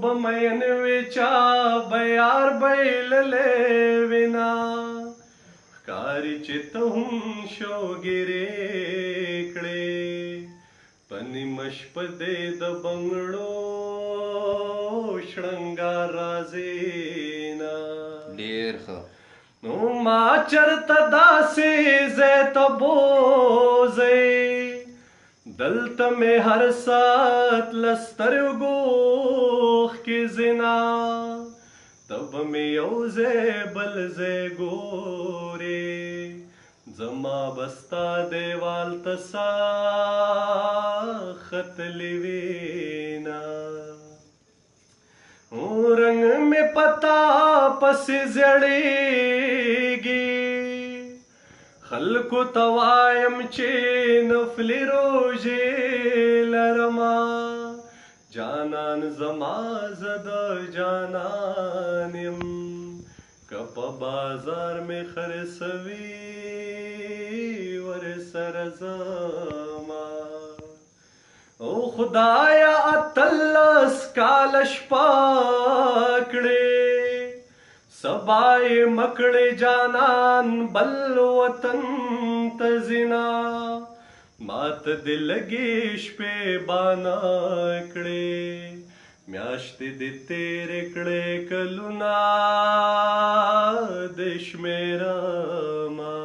بمین وچا بیار بیللې وینا ښکاري چې ته هم شوګیرې کړې په نیمه شپه دې د بنګړو شړنګار راځې نه ډېر ښه نو ما چرته داسې ځای ته بوځئ دلته مې هر ساعت له سترګو اوښکې ځینا ته به مې یو ځای بل ځای ګورې زما به ستا دیوال ته ساه ختلې وینا رنګ مې پتا پسې زړېږي خلکو ته وایم چې نفلي روژې لرما جانان زما زه د جانان یم که په بازار مې خرڅوي ورسره زما او خدایا اتلس کاله شپه کړې سبای مکړې جانان بل وطن ته ځینا مات دې لګې شپې بانا کړې میاشتې دې تېرې کړې کلونه د شمېرما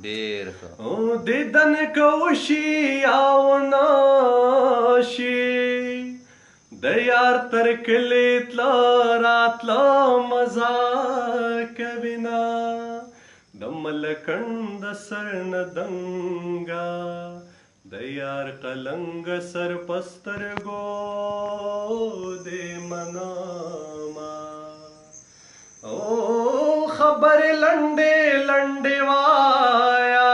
ډېر ښه او دیدن که وشي او نه شي د یار تر کلي تله راتله مزه کوینه د ملکنډ سر نه دنګه د یار قلنګ سر په سترګو دې منامه او خبرې لنډې لنډې وایا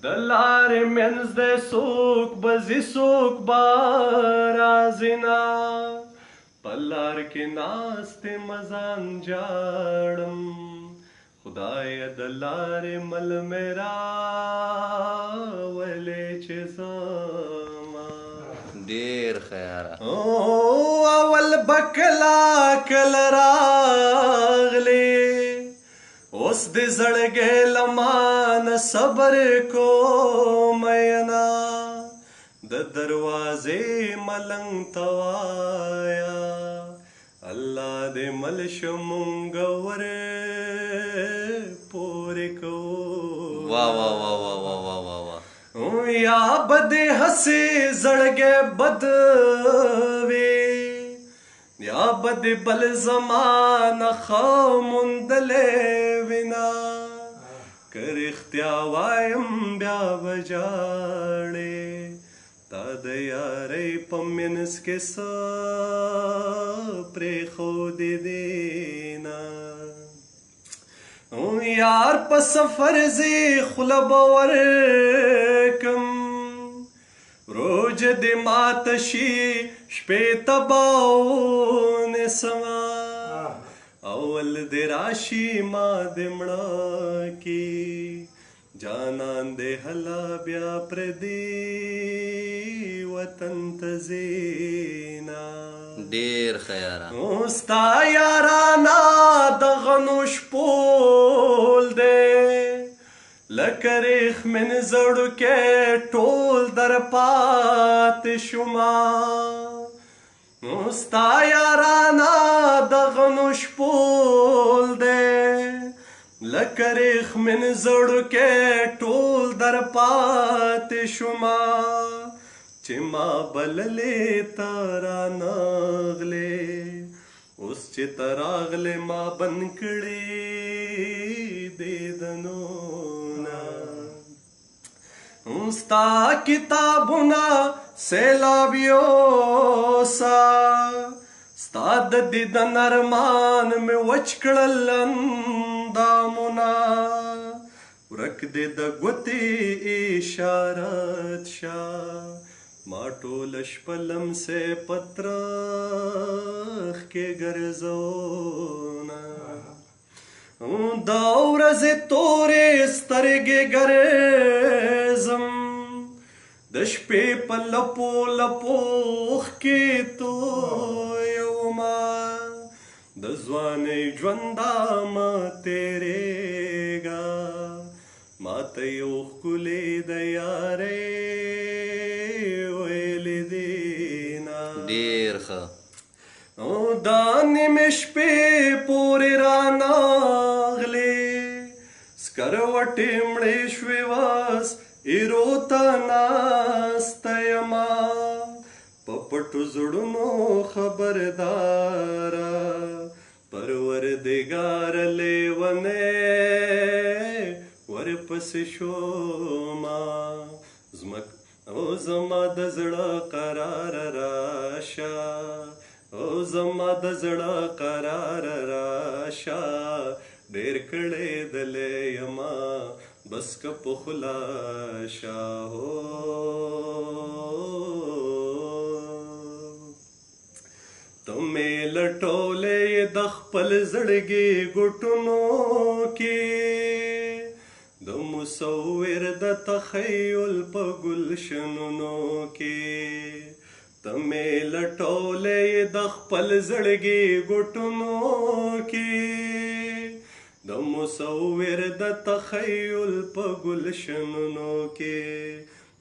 د لارې منځ دی څوک به ځي څوک به راځي نه په لار کې ناستې مزان جاړم خدایه د لارې مل مې راولې چې زما ډېر ښه یاره اول به کله کله راغلې اوس دې زړګی له مانه صبر کوم مینا د دروازې ملنګ ته وایه الله دې مل شو مونږ ور پورې کوو وا وا وا وا وا وا وا وا یا به دې هسې زړګی بد وي یا به دې بل زمانه ښه موندلی وینا که رښتیا وایم بیا به ژاړې تا د یارۍ په منځ کې څه پرېښودې دي نه یار په سفر ځي خوله به ورکم روج دې ماته شي شپې ته به ونیسمه اول دې راشي ما دې مړه کي جانان دې هله بیا پردي وطن ته ځي نه ډېر ښه یاره ستا یارانه دغه نو شپول دی لکه ریښمن زړوکی ټول در پاتې شومه ستا یارانه دغه نو شپول دی لکه ریښمن زړوکی ټول در پاتې شومه چې ما بللې ته رانغلې اوس چې ته راغلې ما بند کړې دیدنونه ستا کتابونه سیلاب یوسه ستا د دیدن ارمان مې وچ کړل اندامونه ورک دې د ګوتې اشارت شه ما ټوله شپه لمسې پترخ کې ګرځونه دا ورځې تورې سترګې ګرځم د شپې په لپو لپو اوښکې تویومه د ځوانۍ ژونده مه تېرېږه ماته یو ښکلې د یارۍ ویلې دینه ډېر ښه او دا نیمې شپې پورې رانغلې سکروټې مړې شوې واس ایرو ته ناسته یمه په پټو زړونو خبرداره پروردګار لیونی ورپسې شومه او زما د زړه قرار راشه او زما د زړه قرار راشه ډېر کړی دلی یمه بس که په خلاشه ته مې لټولې د خپل زړګي ګوټونو کې د مصور د تخیل په گلشنونو کې ته مې لټولې د خپل زړګي ګوټونو کې د مصور د تخیل په گلشنونو کې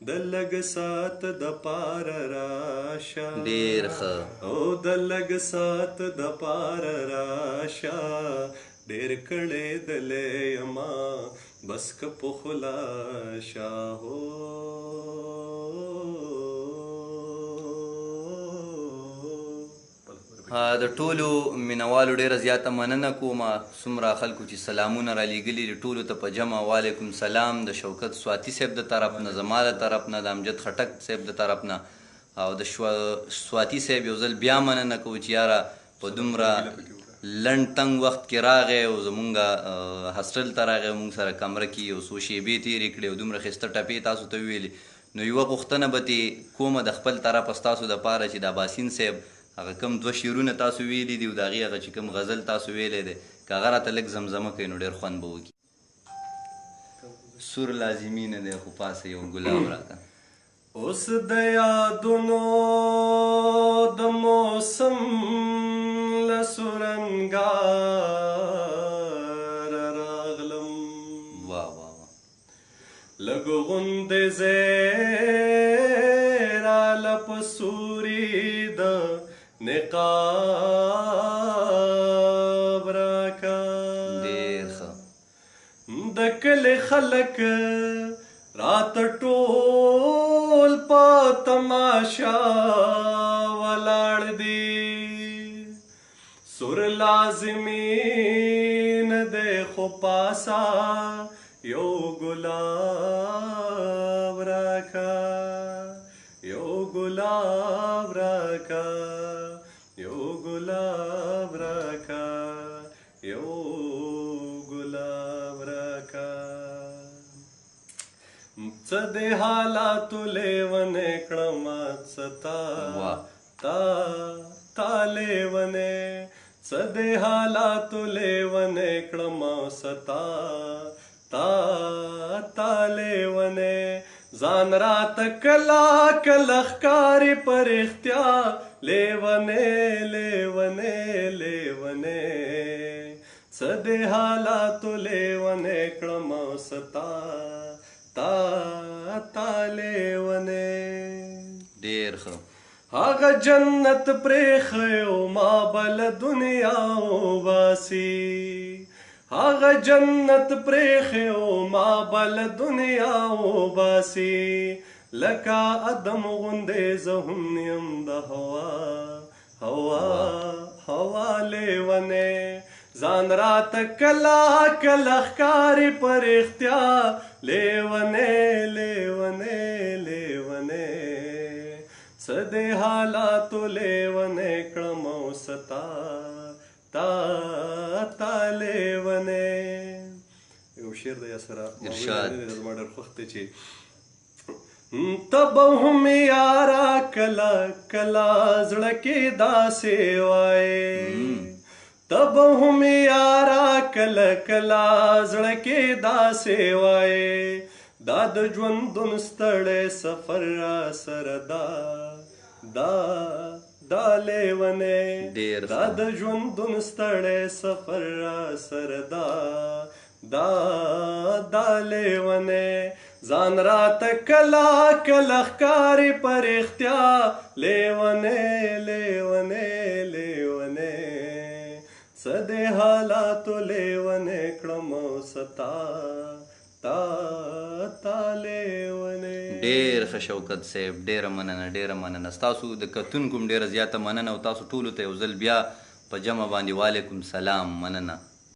د لږ سات د پار راشه ډېر ښه او د لږ سات د پار راشه ډېر کړی دلی یمه بس که په خلاشه د ټولو مینوالو ډیره زیاته مننه کوم څومره خلکو چې سلامونه را لیږلي دي ټولو ته په جمع وعلیکم سلام د شوکت سواتي صاحب د طرف نه زما د طرف نه د امجد خټک صاحب د طرف نه او د سواتي صاحب یو ځل بیا مننه کوو چې یاره په دومره لنډ تنګ وخت کې راغی او زمونږ هاسټل ته راغی مونږ سره کمره کې یو څو شیبې تېرې کړې او دومره ښایسته ټپې تاسو ته وویلې نو یوه پوښتنه به ترې کومه د خپل طرفه ستاسو دپاره چې د باسین صاحب هغه کم دوه شعرونه تاسو ویلي دي او د هغې هغه چې کوم غزل تاسو ویلی دی که هغه راته لږ زمزمه کوي نو ډېر خوند به وکړي سور لازمي نه دی خو پاسه یو ګلاب راکړه اوس د یادونو د موسم له سورنګاره راغلم واه واه واه لږ غوندې ځای راله په سوري د نقاب راکا ډېر ښه د کلي خلک رات ټول په تماشا ولاړ دي سور لازمین دی خو پاسا یو ګلاب راکا یو ګلاب راکا یو ګلاب راکا یو ګلاب راکا څه د حالاتو لیونې کړمه څه تا لیونې څه د حالاتو لیونې کړمه څه تا لیونې ځان راته کله کله ښکاري په رښتیا لیونې لیونې لیونې څه د حالاتو لیونې کړمه څه تا لیونې ډېر ښه هغه جنت پرېښی ما بل دنیا وباسي هغه جنت پرېښی ما بل دنیا وباسي لکه ادم غوندې زه هم یم د هوا لیونې ځان راته کله کله ښکاري په رښتیا لیونې لیونې لیونې څه د حالاتو لیونې کړم او څه تا لیونې یو شعر دی سره ارشاد زما ډېر خوښ دی چې ته به هم یاره کله کله زړه کې داسې وایې ته به هم یاره کله کله زړه کې داسې وایې دا د ژوندون ستړی سفر را سره دا لیونی ډېر دا د ژوندون ستړی سفر را سره دا لیونی ځان راته کله کله ښکاري په رښتیا لیونی څه د حالاتو لیونی کړم اوسه تا لیونی. ډېر ښه شوکت صاحب، ډېره مننه ستاسو د کتونکو هم ډېره زیاته مننه او تاسو ټولو ته یو ځل بیا په جمع باندې وعلیکم سلام مننه.